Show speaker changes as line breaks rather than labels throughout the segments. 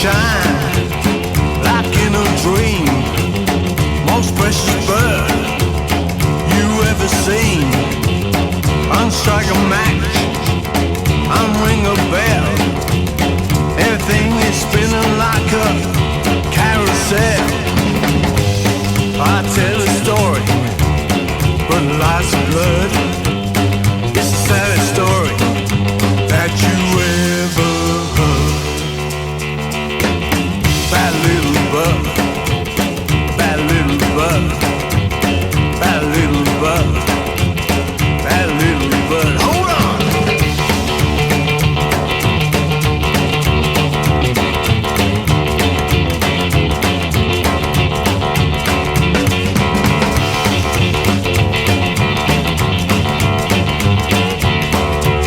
shine like in a dream. Most precious bird you ever seen. Unstrike a match, unring a bell. Everything is spinning like a carousel. I tell a story, but lots of blood. It's the saddest story that you ever heard. Bad little bug, bad little bug, bad little bug, bad little bug. Hold on!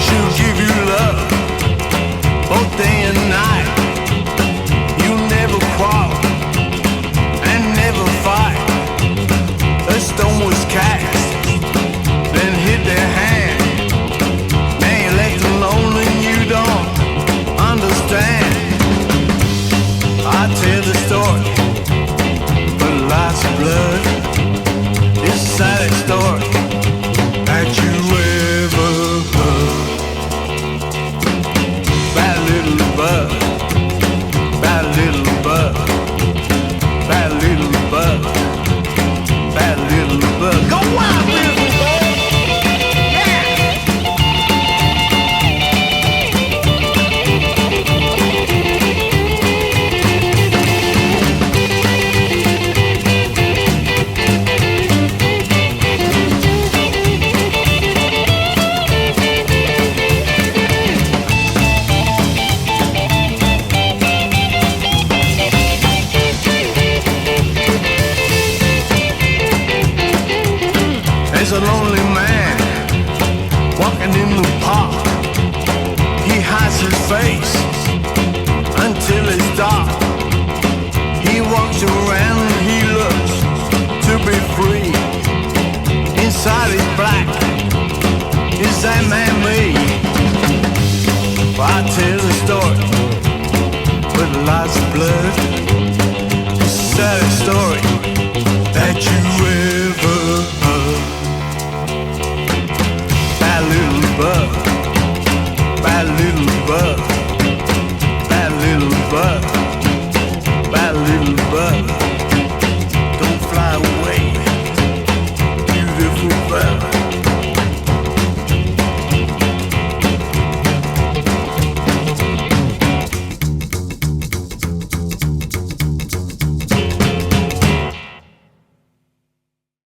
She'll give you love both day and night. You never quarrel and never fight. A stone was cast, then hit their hand. Now you're left alone and you don't understand. I tell the story, but lots of blood. It's the saddest story that you ever heard. Bad little bug, bad little bug, bad little bug, bad little bug. Go wild, little bug! Yeah! There's a lonely man walking in the park. He hides his face until it's dark. He walks around and he looks to be free. Inside he's black. Is that man me? I tell the story with lots of blood. It's a sad story